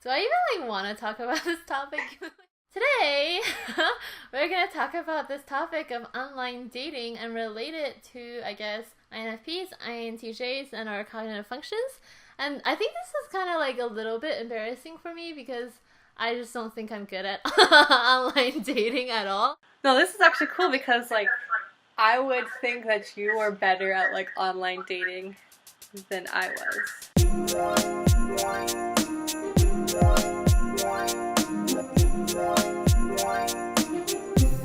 Do I even like want to talk about this topic? Today, we're going to talk about this topic of online dating and relate it to, I guess, INFPs, INTJs, and our cognitive functions. And I think this is kind of like a little bit embarrassing for me because I just don't think I'm good at online dating at all. No, this is actually cool because, like, I would think that you were better at, like, online dating than I was.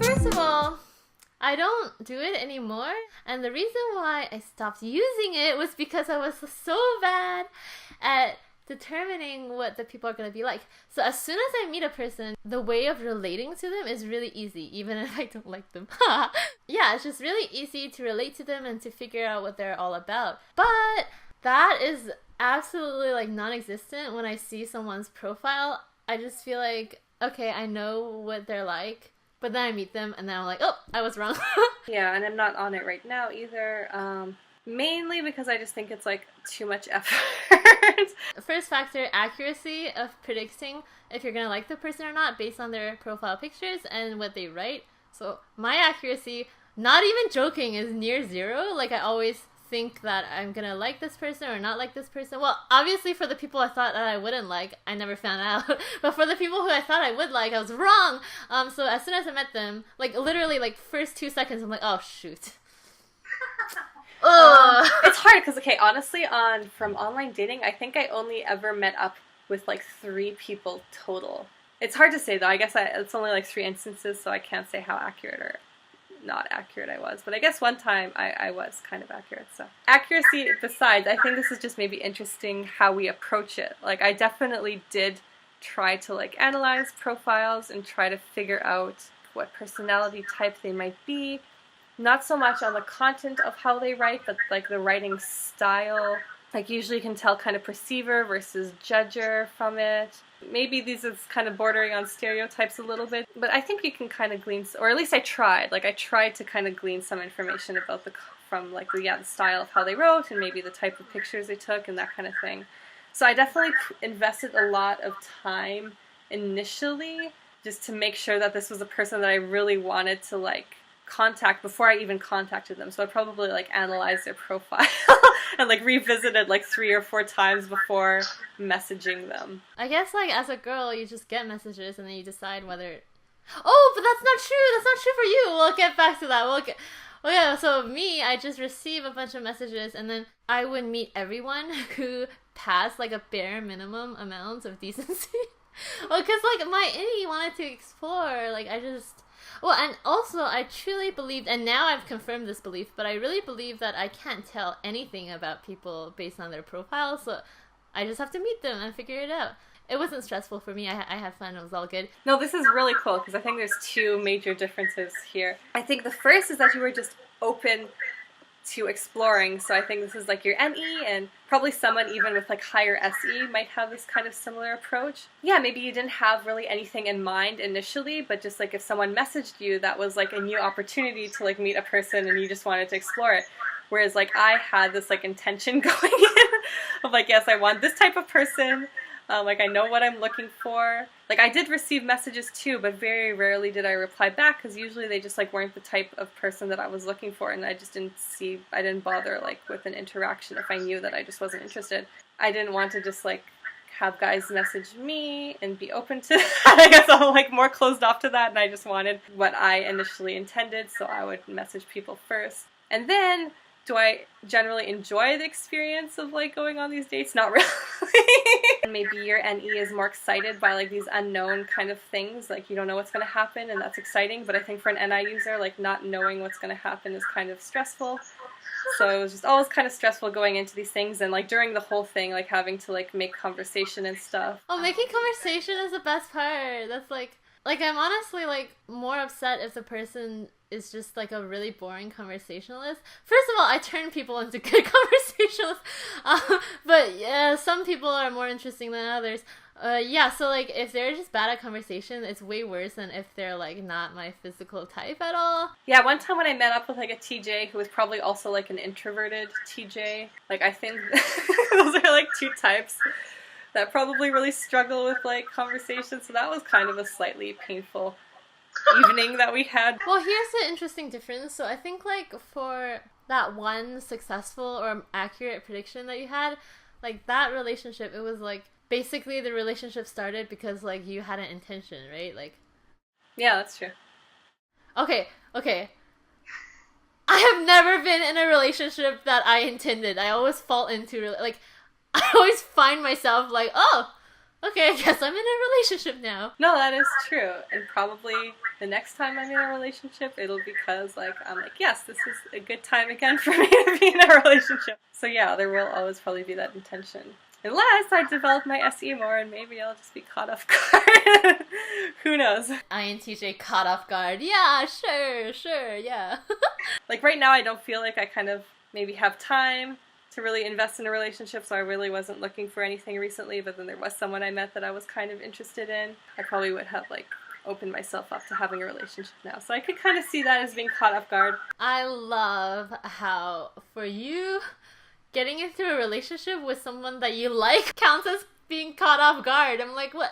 First of all, I don't do it anymore, and the reason why I stopped using it was because I was so bad at determining what the people are going to be like. So as soon as I meet a person, the way of relating to them is really easy, even if I don't like them. Yeah, it's just really easy to relate to them and to figure out what they're all about. But that is absolutely like non-existent when I see someone's profile. I just feel like, okay, I know what they're like, but then I meet them and then I'm like, oh, I was wrong. Yeah, and I'm not on it right now either. Mainly because I just think it's like too much effort. First factor, accuracy of predicting if you're gonna like the person or not based on their profile pictures and what they write. So my accuracy, not even joking, is near zero. Like I always think that I'm gonna like this person or not like this person. Well, obviously for the people I thought that I wouldn't like, I never found out. But for the people who I thought I would like, I was wrong. So as soon as I met them, like literally like first 2 seconds, I'm like, oh shoot. It's hard because, okay, honestly, from online dating, I think I only ever met up with like 3 people total. It's hard to say though. I guess it's only like 3 instances, so I can't say how accurate or not accurate I was. But I guess one time I was kind of accurate. So accuracy besides, I think this is just maybe interesting how we approach it. Like I definitely did try to like analyze profiles and try to figure out what personality type they might be. Not so much on the content of how they write, but like the writing style. Like usually you can tell kind of perceiver versus judger from it. Maybe these is kind of bordering on stereotypes a little bit, but I think you can kind of glean, or at least I tried. Like I tried to kind of glean some information about from like the style of how they wrote and maybe the type of pictures they took and that kind of thing. So I definitely invested a lot of time initially just to make sure that this was a person that I really wanted to like contact before I even contacted them. So I probably like analyzed their profile and like revisited like 3 or 4 times before messaging them. I guess like as a girl you just get messages and then you decide whether, oh, but that's not true, that's not true for you. We'll get back to that. Well, yeah, so me, I just receive a bunch of messages and then I would meet everyone who passed like a bare minimum amount of decency. Well, because like my innie wanted to explore, like well, and also I truly believed, and now I've confirmed this belief, but I really believe that I can't tell anything about people based on their profile, so I just have to meet them and figure it out. It wasn't stressful for me. I had fun. It was all good. No, this is really cool because I think there's 2 major differences here. I think the first is that you were just open to exploring, so I think this is like your NE, and probably someone even with like higher SE might have this kind of similar approach. Yeah, maybe you didn't have really anything in mind initially, but just like if someone messaged you, that was like a new opportunity to like meet a person and you just wanted to explore it. Whereas like I had this like intention going in of like, yes, I want this type of person. Like I know what I'm looking for. Like I did receive messages too, but very rarely did I reply back because usually they just like weren't the type of person that I was looking for, and I just I didn't bother like with an interaction if I knew that I just wasn't interested. I didn't want to just like have guys message me and be open to that. I guess I'm like more closed off to that, and I just wanted what I initially intended, so I would message people first. And then do I generally enjoy the experience of like going on these dates? Not really. Maybe your NE is more excited by like these unknown kind of things, like you don't know what's going to happen and that's exciting, but I think for an NI user, like not knowing what's going to happen is kind of stressful. So it was just always kind of stressful going into these things, and like during the whole thing, like having to like make conversation and stuff. Oh, making conversation is the best part. That's like I'm honestly like more upset if the person is just like a really boring conversationalist. First of all, I turn people into good conversationalists, but yeah, some people are more interesting than others. Yeah, so like if they're just bad at conversation, it's way worse than if they're like not my physical type at all. Yeah, one time when I met up with like a TJ who was probably also like an introverted TJ, like I think those are like 2 types that probably really struggle with like conversation. So that was kind of a slightly painful evening that we had. Well, here's the interesting difference. So I think like for that one successful or accurate prediction that you had, like that relationship, it was like basically the relationship started because like you had an intention, right? Like, yeah, that's true. Okay. I have never been in a relationship that I intended. I always fall into like I always find myself like, oh, okay, I guess I'm in a relationship now. No, that is true. And probably the next time I'm in a relationship, it'll be because like I'm like, yes, this is a good time again for me to be in a relationship. So yeah, there will always probably be that intention. Unless I develop my SE more and maybe I'll just be caught off guard. Who knows? INTJ caught off guard. Yeah, sure, yeah. Like right now I don't feel like I kind of maybe have time to really invest in a relationship, so I really wasn't looking for anything recently, but then there was someone I met that I was kind of interested in. I probably would have like opened myself up to having a relationship now. So I could kind of see that as being caught off guard. I love how for you, getting into a relationship with someone that you like counts as being caught off guard. I'm like, what?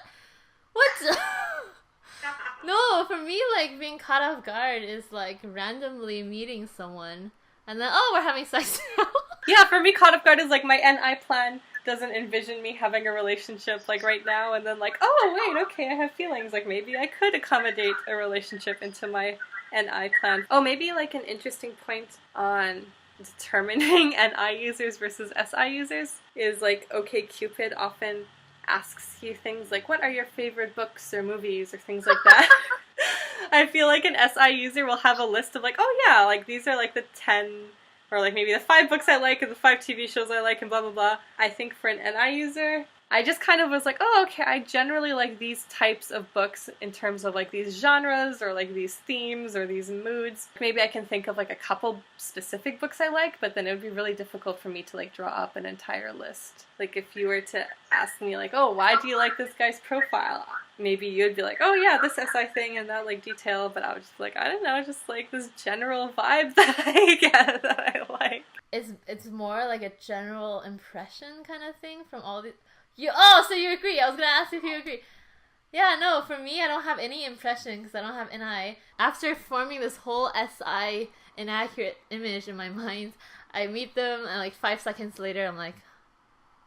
No, for me, like, being caught off guard is, like, randomly meeting someone, and then, oh, we're having sex now. Yeah, for me, caught off guard is, like, my NI plan doesn't envision me having a relationship, like, right now, and then, like, oh, wait, okay, I have feelings, like, maybe I could accommodate a relationship into my NI plan. Oh, maybe, like, an interesting point on determining NI users versus SI users is, like, OkCupid often asks you things like, what are your favorite books or movies or things like that. I feel like an SI user will have a list of like, oh yeah, like these are like the 10 or like maybe the 5 books I like and the 5 TV shows I like and blah blah blah. I think for an NI user, I just kind of was like, oh okay, I generally like these types of books in terms of like these genres or like these themes or these moods. Maybe I can think of like a couple specific books I like, but then it would be really difficult for me to like draw up an entire list. Like if you were to ask me like, oh, why do you like this guy's profile? Maybe you'd be like, oh yeah, this SI thing and that like detail, but I would just be like, I don't know, just like this general vibe that I get that I like. It's more like a general impression kind of thing from all the... So you agree. I was going to ask if you agree. Yeah, no, for me, I don't have any impression because I don't have NI. After forming this whole SI inaccurate image in my mind, I meet them and like 5 seconds later, I'm like,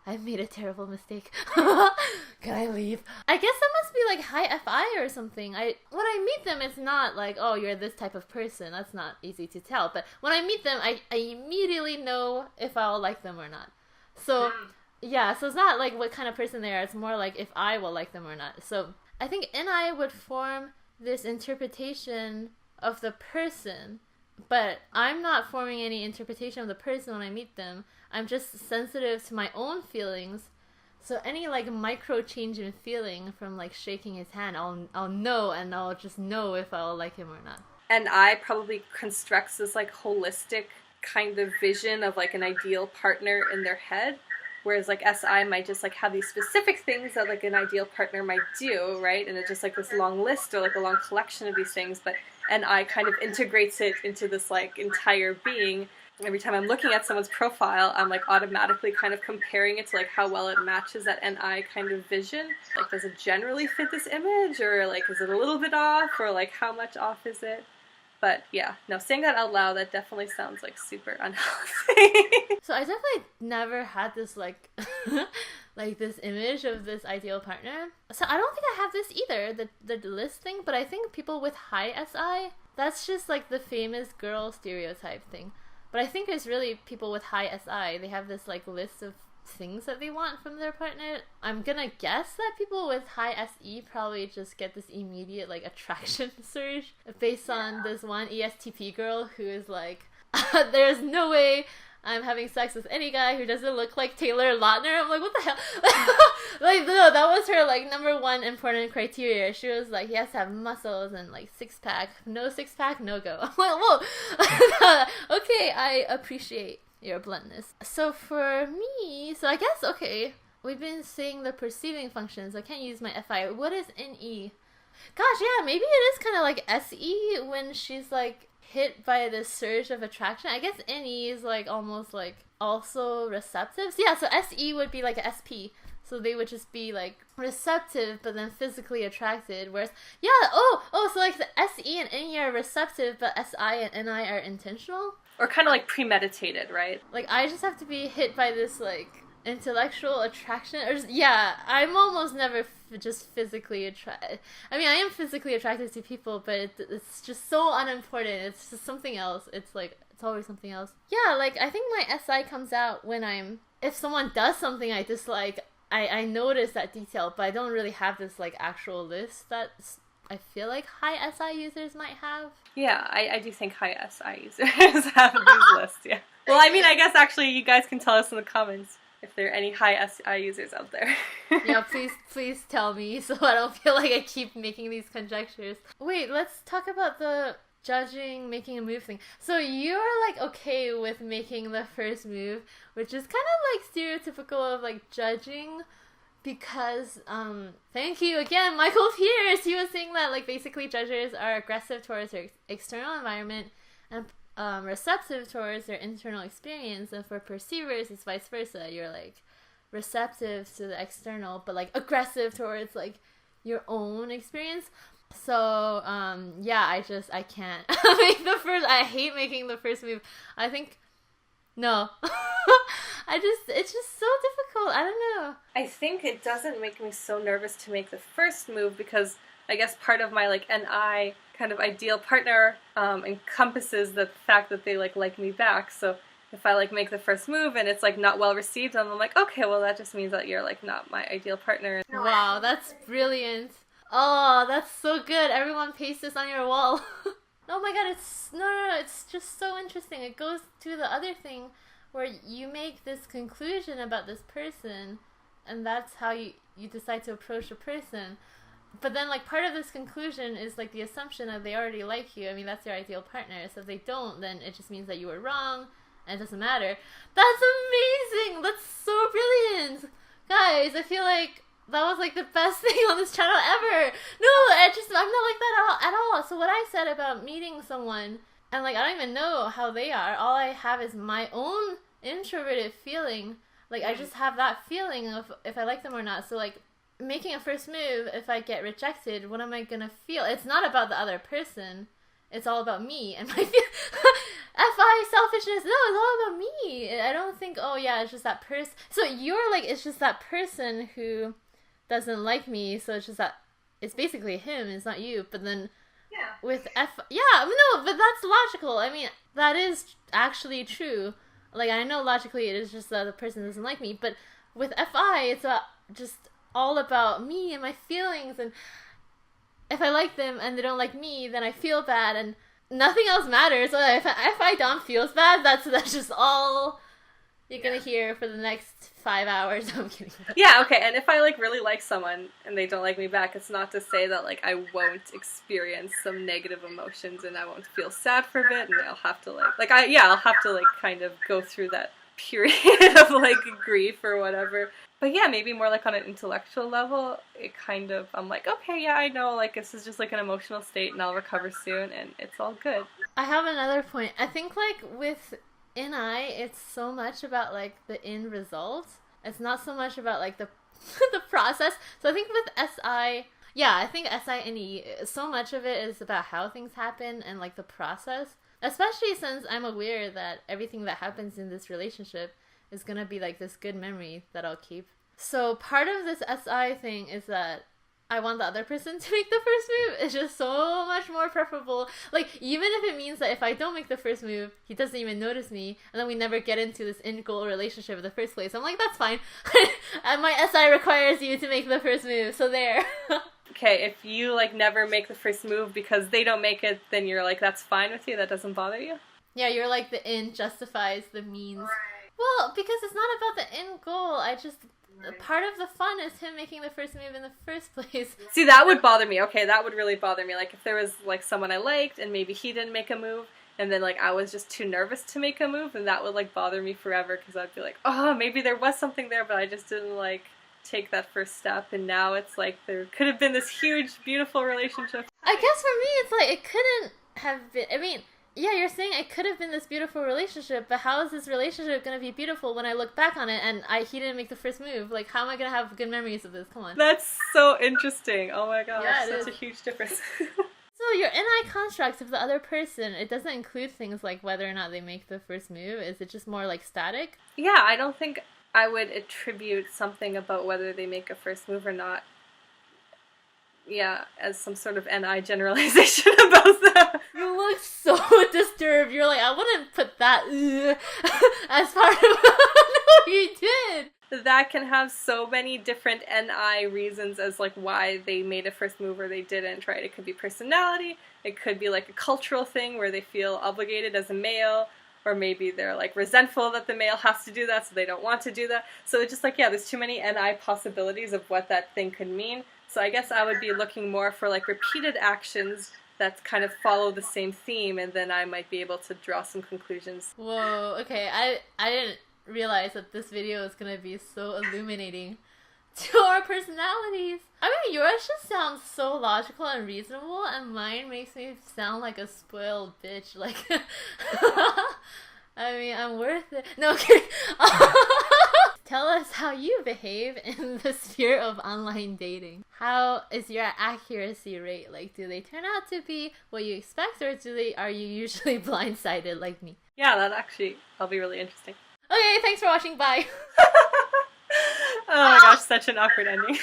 I've made a terrible mistake. Can I leave? I guess that must be like high FI or something. When I meet them, it's not like, oh, you're this type of person. That's not easy to tell. But when I meet them, I immediately know if I'll like them or not. So... yeah, so it's not like what kind of person they are, it's more like if I will like them or not. So I think NI would form this interpretation of the person, but I'm not forming any interpretation of the person when I meet them. I'm just sensitive to my own feelings. So any like micro change in feeling from like shaking his hand, I'll know, and I'll just know if I'll like him or not. And I probably constructs this like holistic kind of vision of like an ideal partner in their head. Whereas like SI might just like have these specific things that like an ideal partner might do, right? And it's just like this long list or like a long collection of these things, but NI kind of integrates it into this like entire being. Every time I'm looking at someone's profile, I'm like automatically kind of comparing it to like how well it matches that NI kind of vision. Like does it generally fit this image, or like is it a little bit off, or like how much off is it? But yeah, no, saying that out loud, that definitely sounds like super unhealthy. So I definitely never had this like, like this image of this ideal partner. So I don't think I have this either, the list thing, but I think people with high SI, that's just like the famous girl stereotype thing. But I think it's really people with high SI, they have this like list of things that they want from their partner. I'm gonna guess that people with high SE probably just get this immediate like attraction surge based on this one ESTP girl who is like, there's no way I'm having sex with any guy who doesn't look like Taylor Lautner. I'm like, what the hell? Like, no, that was her like number one important criteria. She was like, he has to have muscles and like 6-pack. No 6-pack, no go. I'm like, whoa. Okay, I appreciate your bluntness. So for me, so I guess, okay, we've been seeing the perceiving functions. I can't use my FI. What is NE? Gosh, yeah, maybe it is kind of like SE when she's like hit by this surge of attraction. I guess NE is like almost like also receptive. So yeah, so SE would be like a SP. So they would just be like receptive, but then physically attracted. Whereas, so like the SE and NE are receptive, but SI and NI are intentional. Or kind of like premeditated, right? Like I just have to be hit by this like intellectual attraction, or just, I'm almost never just physically attracted. I mean, I am physically attracted to people, but it's just so unimportant. It's just something else. It's like it's always something else. Yeah, like I think my SI comes out when if someone does something I dislike. I notice that detail, but I don't really have this like actual list that I feel like high SI users might have. Yeah, I do think high SI users have these lists, yeah. Well, I mean, I guess actually you guys can tell us in the comments if there are any high SI users out there. Yeah, please tell me so I don't feel like I keep making these conjectures. Wait, let's talk about the judging, making a move thing. So you're like okay with making the first move, which is kind of like stereotypical of like judging, because thank you again, Michael Pierce. He was saying that like basically judges are aggressive towards their external environment and receptive towards their internal experience, and for perceivers it's vice versa. You're like receptive to the external but like aggressive towards like your own experience. So I can't make the first. I hate making the first move. I think no. It's just so difficult. I don't know. I think it doesn't make me so nervous to make the first move because I guess part of my like NI kind of ideal partner encompasses the fact that they like me back. So if I like make the first move and it's like not well received, I'm like, okay, well that just means that you're like not my ideal partner. Wow, that's brilliant. Oh, that's so good. Everyone paste this on your wall. Oh my god, it's just so interesting. It goes to the other thing where you make this conclusion about this person, and that's how you decide to approach a person. But then like part of this conclusion is like the assumption that they already like you. I mean, that's your ideal partner. So if they don't, then it just means that you were wrong and it doesn't matter. That's amazing. That's so brilliant. Guys, I feel like that was like the best thing on this channel ever. No, I'm not like that at all. So what I said about meeting someone and like I don't even know how they are. All I have is my own introverted feeling. Like I just have that feeling of if I like them or not. So like making a first move, if I get rejected, what am I gonna feel? It's not about the other person. It's all about me and my FI selfishness. No, it's all about me. I don't think, oh yeah, it's just that person. So you're like, it's just that person who doesn't like me. So it's just that it's basically him. It's not you. But then with no, but that's logical. I mean, that is actually true. Like I know logically it is just that the person doesn't like me. But with FI, it's just all about me and my feelings, and if I like them and they don't like me, then I feel bad and nothing else matters. So if I don't feel bad, that's just all you're gonna hear for the next 5 hours. I'm kidding. Yeah, okay, and if I like really like someone and they don't like me back, it's not to say that like I won't experience some negative emotions and I won't feel sad for a bit and I'll have to I'll have to like kind of go through that period of like grief or whatever. But yeah, maybe more like on an intellectual level, it kind of, I'm like, okay, yeah, I know, like, this is just like an emotional state and I'll recover soon and it's all good. I have another point. I think, like, with NI, it's so much about, like, the end result. It's not so much about, like, the the process. So I think with SI, I think SI and E, so much of it is about how things happen and, like, the process. Especially since I'm aware that everything that happens in this relationship is gonna be like this good memory that I'll keep. So part of this SI thing is that I want the other person to make the first move. It's just so much more preferable. Like, even if it means that if I don't make the first move, he doesn't even notice me, and then we never get into this end goal relationship in the first place. I'm like, that's fine. And my SI requires you to make the first move, so there. Okay, if you like never make the first move because they don't make it, then you're like, that's fine with you? That doesn't bother you? Yeah, you're like the end justifies the means. Well, because it's not about the end goal. Part of the fun is him making the first move in the first place. See, that would bother me. Okay, that would really bother me. Like, if there was, like, someone I liked, and maybe he didn't make a move, and then, like, I was just too nervous to make a move, and that would, like, bother me forever, because I'd be like, oh, maybe there was something there, but I just didn't, like, take that first step, and now it's, like, there could have been this huge, beautiful relationship. I guess for me, it's, like, it couldn't have been, I mean, yeah, you're saying it could have been this beautiful relationship, but how is this relationship going to be beautiful when I look back on it and he didn't make the first move? Like, how am I going to have good memories of this? Come on. That's so interesting. Oh my gosh, Yeah, such a huge difference. So your NI constructs of the other person, it doesn't include things like whether or not they make the first move. Is it just more like static? Yeah, I don't think I would attribute something about whether they make a first move or not, yeah, as some sort of NI generalization about them. You look so disturbed. You're like, I wouldn't put that as part of no, you did. That can have so many different NI reasons as like why they made a first move or they didn't, right? It could be personality, it could be like a cultural thing where they feel obligated as a male, or maybe they're like resentful that the male has to do that so they don't want to do that. So it's just like, yeah, there's too many NI possibilities of what that thing could mean. So I guess I would be looking more for like repeated actions that kind of follow the same theme, and then I might be able to draw some conclusions. Whoa, okay, I didn't realize that this video is gonna be so illuminating to our personalities. I mean, yours just sounds so logical and reasonable, and mine makes me sound like a spoiled bitch. Like, I mean, I'm worth it. No, okay. Tell us how you behave in the sphere of online dating. How is your accuracy rate? Like, do they turn out to be what you expect, or are you usually blindsided like me? Yeah, that'll be really interesting. Okay, thanks for watching. Bye. Oh my gosh, such an awkward ending.